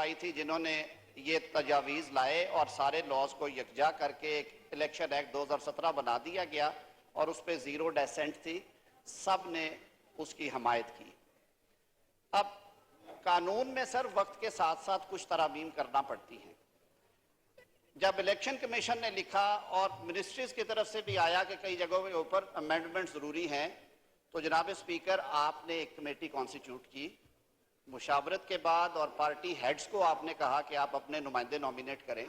आई थी जिन्होंने ये तजावीज़ लाए और सारे लॉज को यकजा करके एक इलेक्शन एक्ट 2017 बना दिया गया और उस पर ज़ीरो डेसेंट थी, सब ने उसकी हमायत की। अब कानून में सर वक्त के साथ साथ कुछ तरामीम करना पड़ती हैं। जब इलेक्शन कमीशन ने लिखा और मिनिस्ट्रीज की तरफ से भी आया कि कई जगहों के ऊपर अमेंडमेंट ज़रूरी हैं, तो जनाब स्पीकर आपने एक कमेटी कॉन्स्टिट्यूट की, मुशावरत के बाद और पार्टी हेड्स को आपने कहा कि आप अपने नुमाइंदे नॉमिनेट करें।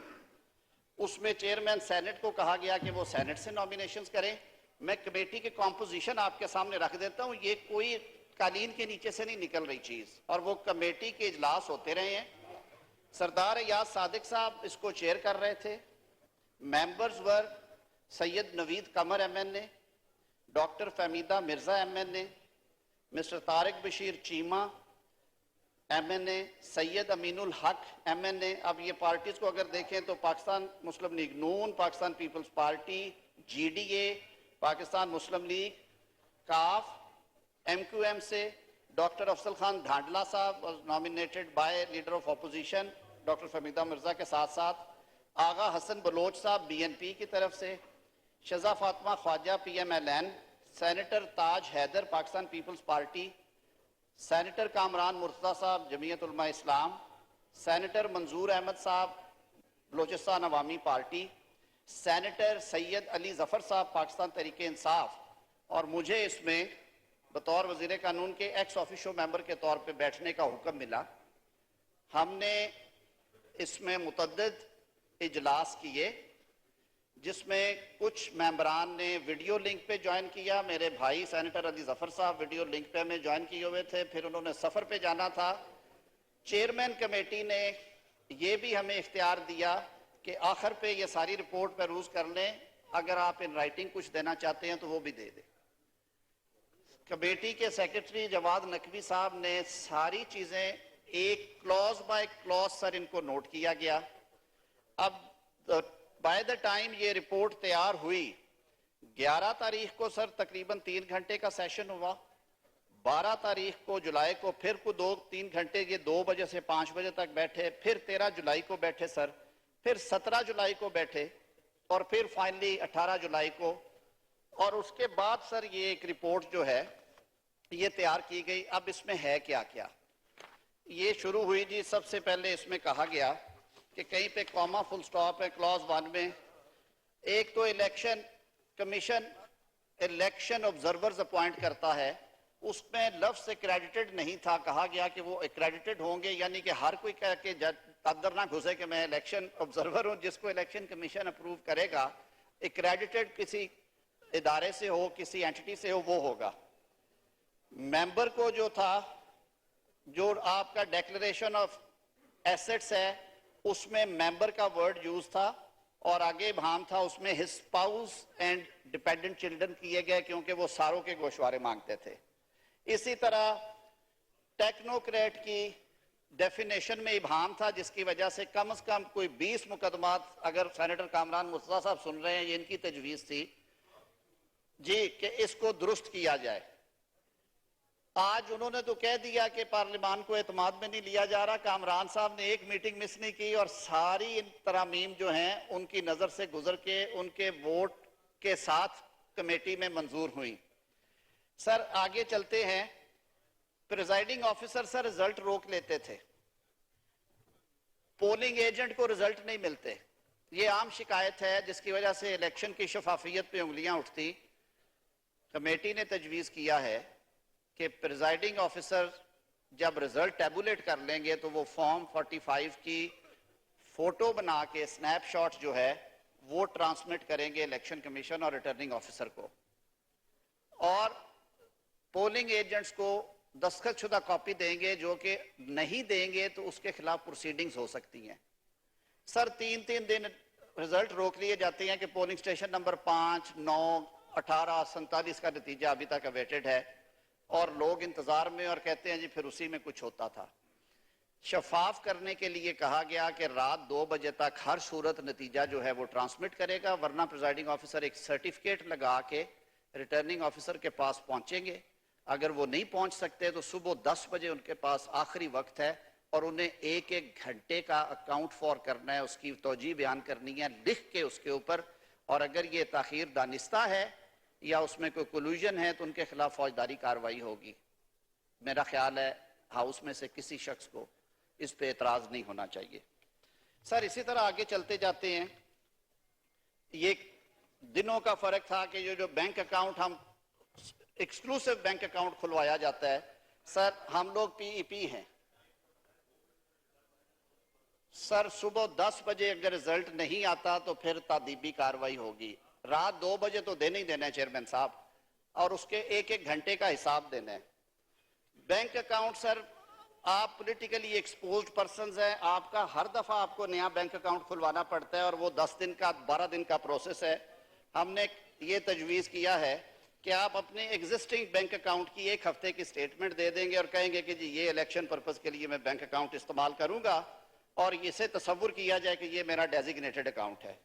उसमें चेयरमैन सेनेट को कहा गया कि वो सेनेट से नॉमिनेशंस करें। मैं कमेटी के कॉम्पोजिशन आपके सामने रख देता हूँ, ये कोई कालीन के नीचे से नहीं निकल रही चीज़, और वो कमेटी के इजलास होते रहे हैं। सरदार अयाज सादिक साहब इसको चेयर कर रहे थे। Members were Syed Naveed Qamar MNA, doctor Fahmida Mirza MNA, mister Tariq Bashir Cheema MNA, Syed Aminul Haq MNA। अब ये पार्टीज को अगर देखें तो पाकिस्तान मुस्लिम लीग नून, पाकिस्तान पीपल्स पार्टी, GDA, पाकिस्तान मुस्लिम लीग, काफ, MQM से doctor Afzal Khan Dhandla sahab was nominated by leader of opposition doctor Fahmida Mirza के साथ साथ आगा हसन बलोच साहब BNP की तरफ से, शजा Fatima Khawaja PMLN, senator Taj Haider Pakistan Peoples Party, senator Kamran Murtaza sahab Jamiat Ulema Islam, senator Manzoor Ahmed sahab Balochistan Awami Party, senator Syed Ali Zafar sahab Pakistan Tehreek Insaf, और मुझे इसमें बतौर वज़ीर कानून के एक्स ऑफिशियो मेंबर के तौर पे बैठने का हुक्म मिला। हमने इसमें मुतअद्दिद इजलास किए जिसमें कुछ मेंबरान ने वीडियो लिंक पे ज्वाइन किया। मेरे भाई सेनेटर अली जफ़र साहब वीडियो लिंक पे में ज्वाइन किए हुए थे, फिर उन्होंने सफ़र पे जाना था। चेयरमैन कमेटी ने ये भी हमें इख्तियार दिया कि आखिर पे ये सारी रिपोर्ट पेरूज कर लें, अगर आप इन राइटिंग कुछ देना चाहते हैं तो वो भी दे दें। कमेटी के सेक्रेटरी जवाद नकवी साहब ने सारी चीज़ें एक क्लॉज बाय क्लॉज सर इनको नोट किया गया। अब बाय द टाइम ये रिपोर्ट तैयार हुई, 11 तारीख को सर तकरीबन 3 घंटे का सेशन हुआ, 12 तारीख को जुलाई को फिर को 2-3 घंटे, ये 2 बजे से 5 बजे तक बैठे, फिर 13 जुलाई को बैठे सर, फिर 17 जुलाई को बैठे, और फिर फाइनली 18 जुलाई को। और उसके बाद सर ये एक रिपोर्ट जो है ये तैयार की गई। अब इसमें है क्या क्या, ये शुरू हुई जी, सबसे पहले इसमें कहा गया कि कहीं पे कॉमा फुल स्टॉप है क्लॉज 1 में। एक तो election commission election observers appoint करता है, उसमें लफ्ज़ एक्रेडिटेड नहीं था, कहा गया कि वो एक्रेडिटेड होंगे, यानी कि हर कोई कह के अंदर ना घुसे कि मैं इलेक्शन ऑब्जर्वर हूँ। जिसको इलेक्शन कमीशन अप्रूव करेगा, एक्रेडिटेड किसी इदारे से हो, किसी एंटिटी से हो, वो होगा। मेंबर को जो था, जो आपका डेक्लेरेशन ऑफ एसेट्स है उसमें मेंबर का वर्ड यूज था, और आगे भाम था उसमें his spouse and dependent children किए गए, क्योंकि वो सारों के गोशवारे मांगते थे। इसी तरह टेक्नोक्रेट की डेफिनेशन में इबाम था, जिसकी वजह से कम कोई 20 मुकदमात, अगर सेनेटर कामरान मुर्तज़ा साहब सुन रहे हैं, ये इनकी तजवीज़ थी जी कि इसको दुरुस्त किया जाए। आज उन्होंने तो कह दिया कि पार्लियामान को एतमाद में नहीं लिया जा रहा। कामरान साहब ने एक मीटिंग मिस नहीं की और सारी इन तरामीम जो हैं उनकी नज़र से गुजर के उनके वोट के साथ कमेटी में मंजूर हुई। सर आगे चलते हैं। प्रिजाइडिंग ऑफिसर सर रिजल्ट रोक लेते थे, पोलिंग एजेंट को रिजल्ट नहीं मिलते। ये आम शिकायत है जिसकी वजह से इलेक्शन की शफाफियत पे उंगलियां उठती। कमेटी ने तजवीज़ किया है कि प्रिजाइडिंग ऑफिसर जब रिजल्ट टैबुलेट कर लेंगे तो वो फॉर्म 45 की फोटो बना के स्नैपशॉट जो है वो ट्रांसमिट करेंगे इलेक्शन कमीशन और रिटर्निंग ऑफिसर को, और पोलिंग एजेंट्स को दस्तखतशुदा कॉपी देंगे। जो कि नहीं देंगे तो उसके खिलाफ प्रोसीडिंग्स हो सकती हैं। सर 3-3 दिन रिजल्ट रोक लिए जाते हैं कि पोलिंग स्टेशन नंबर 5, 9, 18, 47 का नतीजा अभी तक अवेटेड है, और लोग इंतजार में और कहते हैं जी फिर उसी में कुछ होता था। शफाफ करने के लिए कहा गया कि रात 2 बजे तक हर सूरत नतीजा जो है वो ट्रांसमिट करेगा, वरना प्रिजाइडिंग ऑफिसर एक सर्टिफिकेट लगा के रिटर्निंग ऑफिसर के पास पहुंचेंगे। अगर वो नहीं पहुंच सकते तो सुबह 10 बजे उनके पास आखिरी वक्त है, और उन्हें एक एक घंटे का अकाउंट फॉर करना है, उसकी तौजीह बयान करनी है लिख के उसके ऊपर, और अगर ये ताखीर दानिस्ता है या उसमें कोई कोलूजन है तो उनके खिलाफ फौजदारी कार्रवाई होगी। मेरा ख्याल है हाउस में से किसी शख्स को इस पे एतराज नहीं होना चाहिए। सर इसी तरह आगे चलते जाते हैं। ये दिनों का फर्क था कि जो बैंक अकाउंट हम एक्सक्लूसिव बैंक अकाउंट खुलवाया जाता है, सर हम लोग पीईपी हैं सर, सुबह 10 बजे अगर रिजल्ट नहीं आता तो फिर तादीबी कार्रवाई होगी। रात 2 बजे तो देना ही देना है चेयरमैन साहब, और उसके एक एक घंटे का हिसाब देना है। बैंक अकाउंट सर, आप पॉलिटिकली एक्सपोज्ड पर्संस हैं, आपका हर दफा आपको नया बैंक अकाउंट खुलवाना पड़ता है और वो 10 दिन का 12 दिन का प्रोसेस है। हमने ये तजवीज़ किया है कि आप अपने एग्जिस्टिंग बैंक अकाउंट की 1 हफ्ते की स्टेटमेंट दे देंगे और कहेंगे कि जी ये इलेक्शन पर्पज के लिए मैं बैंक अकाउंट इस्तेमाल करूंगा, और इसे तसव्वुर किया जाए कि ये मेरा डेजिग्नेटेड अकाउंट है।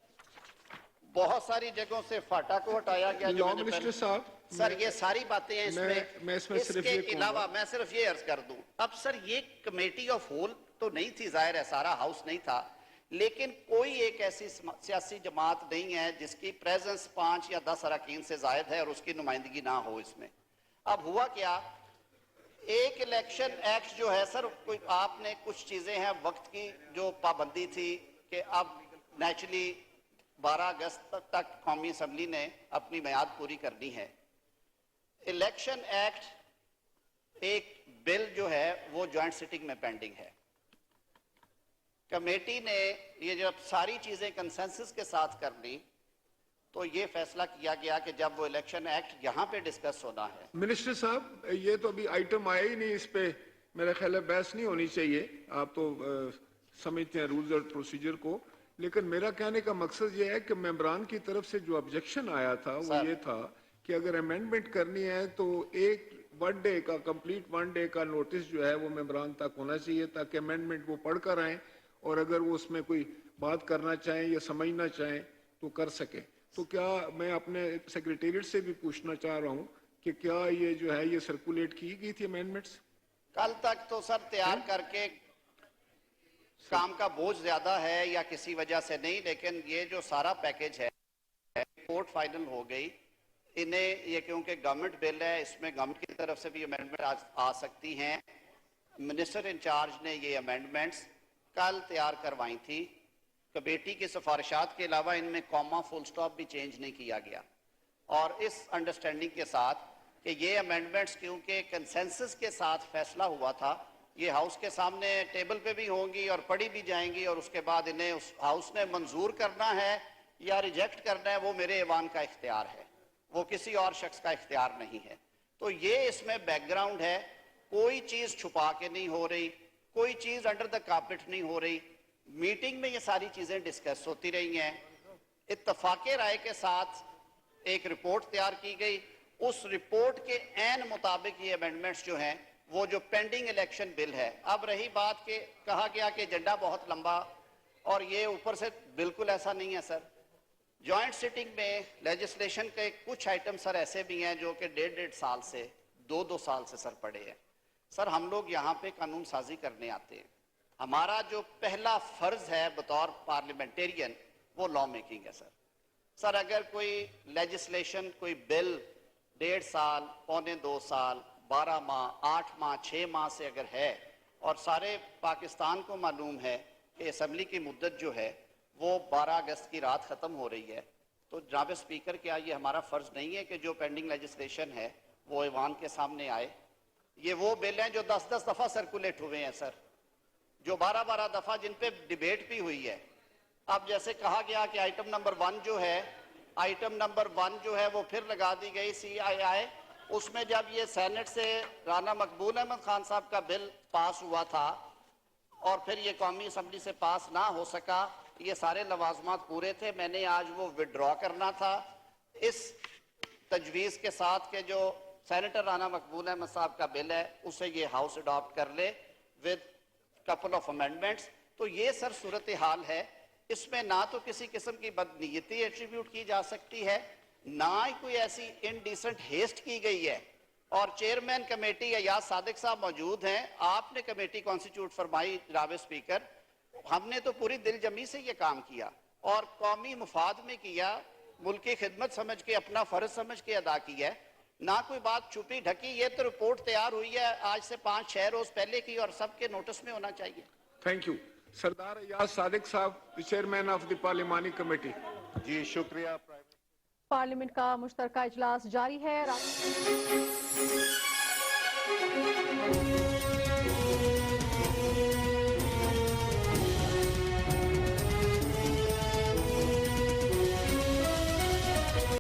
बहुत सारी जगहों से फाटा को हटाया गया। लॉ मिनिस्टर साहब, सर ये सारी बातें हैं इसमें। इसके अलावा मैं सिर्फ ये अर्ज कर दूं, अब सर ये कमेटी ऑफ होल तो नहीं थी, जाहिर है सारा हाउस नहीं था, लेकिन कोई एक ऐसी सियासी जमात नहीं है जिसकी प्रेजेंस 5 या 10 अरकान से जायद है और उसकी नुमाइंदगी ना हो इसमें। अब हुआ क्या, एक इलेक्शन एक्ट जो है सर, कोई आपने कुछ चीजें हैं वक्त की जो पाबंदी थी कि अब नेचुरली 12 अगस्त तक कौमी असम्बली ने अपनी मियाद पूरी करनी है। इलेक्शन एक्ट एक बिल जो है वो ज्वाइंट सिटिंग में पेंडिंग है। कमेटी ने ये जब सारी चीजें कंसेंसस के साथ कर ली तो ये फैसला किया गया कि जब वो इलेक्शन एक्ट यहाँ पे डिस्कस होना है। मिनिस्टर साहब, ये तो अभी आइटम आया ही नहीं, इस पे मेरा ख्याल है बहस नहीं होनी चाहिए। आप तो समझते हैं रूल्स और प्रोसीजर को, लेकिन मेरा कहने का मकसद ये है कि मेंबरान की तरफ से जो ऑब्जेक्शन आया था वो ये था कि अगर अमेंडमेंट करनी है तो एक 1 डे का कंप्लीट 1 डे का नोटिस जो है वो मेंबरान तक होना चाहिए, ताकि अमेंडमेंट वो पढ़ कर आए और अगर वो उसमें कोई बात करना चाहें या समझना चाहें तो कर सके। तो क्या मैं अपने सेक्रेटेरिएट से भी पूछना चाह रहा हूँ कि क्या ये जो है ये सर्कुलेट की गई थी अमेंडमेंट्स? कल तक तो सर तैयार करके काम का बोझ ज्यादा है या किसी वजह से नहीं, लेकिन ये जो सारा पैकेज है रिपोर्ट फाइनल हो गई। इन्हें ये क्योंकि गवर्नमेंट बिल है, इसमें गवर्नमेंट की तरफ से भी अमेंडमेंट आ सकती हैं। मिनिस्टर इंचार्ज ने ये अमेंडमेंट्स कल तैयार करवाई थी। कमेटी की सिफारिशात के अलावा इनमें कॉमा फुल स्टॉप भी चेंज नहीं किया गया, और इस अंडरस्टैंडिंग के साथ कि ये अमेंडमेंट्स क्योंकि कंसेंसस के साथ फैसला हुआ था, ये हाउस के सामने टेबल पे भी होंगी और पढ़ी भी जाएंगी, और उसके बाद इन्हें उस हाउस ने मंजूर करना है या रिजेक्ट करना है वो मेरे ऐवान का इख्तियार है, वो किसी और शख्स का इख्तियार नहीं है। तो ये इसमें बैकग्राउंड है, कोई चीज छुपा के नहीं हो रही, कोई चीज अंडर द कार्पेट नहीं हो रही। मीटिंग में ये सारी चीजें डिस्कस होती रही हैं। इत्तफाके राय के साथ एक रिपोर्ट तैयार की गई, उस रिपोर्ट के ऐन मुताबिक ये अमेंडमेंट्स जो हैं वो जो पेंडिंग इलेक्शन बिल है। अब रही बात कि कहा गया कि एजेंडा बहुत लंबा, और ये ऊपर से बिल्कुल ऐसा नहीं है सर। जॉइंट सिटिंग में लेजिस्लेशन के कुछ आइटम सर ऐसे भी हैं जो कि 1.5 साल से 2-2 साल से सर पड़े हैं। सर हम लोग यहाँ पे कानून साजी करने आते हैं, हमारा जो पहला फर्ज है बतौर पार्लियामेंटेरियन वो लॉ मेकिंग है सर। सर अगर कोई लेजिस्लेशन, कोई बिल 1.5 साल, 1.25 साल, 12 माह, 8 माह, 6 माह से अगर है, और सारे पाकिस्तान को मालूम है कि असम्बली की मुद्दत जो है वो 12 अगस्त की रात ख़त्म हो रही है, तो जनाब स्पीकर क्या ये हमारा फ़र्ज़ नहीं है कि जो पेंडिंग लेजिस्लेशन है वो ऐवान के सामने आए? ये वो बिल हैं जो 10-10 दफ़ा सर्कुलेट हुए हैं सर, जो 12-12 दफ़ा जिन पे डिबेट भी हुई है। अब जैसे कहा गया कि आइटम नंबर 1 जो है, आइटम नंबर 1 जो है वो फिर लगा दी गई CII। उसमें जब ये सेनेट से राना मकबूल अहमद खान साहब का बिल पास हुआ था और फिर ये कौमी असम्बली से पास ना हो सका, ये सारे लवाजमात पूरे थे, मैंने आज वो विड्रॉ करना था इस तजवीज़ के साथ के जो सेनेटर राना मकबूल अहमद साहब का बिल है उसे ये हाउस अडॉप्ट कर ले विद कपल ऑफ अमेंडमेंट्स। तो ये सर सूरत हाल है। इसमें ना तो किसी किस्म की बदनीयती एट्रीब्यूट की जा सकती है, ना ही कोई ऐसी इनडिसेंट हेस्ट की गई है और चेयरमैन कमेटी अयाज सादिक साहब मौजूद हैं। आपने कमेटी कॉन्स्टिट्यूट फरमाई जनाब स्पीकर, हमने तो पूरी दिल जमी से ये काम किया और कौमी मुफाद में किया, मुल्क की खिदमत समझ के, अपना फर्ज समझ के अदा किया है, ना कोई बात छुपी ढकी। ये तो रिपोर्ट तैयार हुई है आज से 5-6 रोज पहले की और सबके नोटिस में होना चाहिए। Thank you. Sardar Ayaz Sadiq sahab, chairman of the parliamentary committee. जी शुक्रिया। पार्लियामेंट का मुश्तरका इजलास जारी है।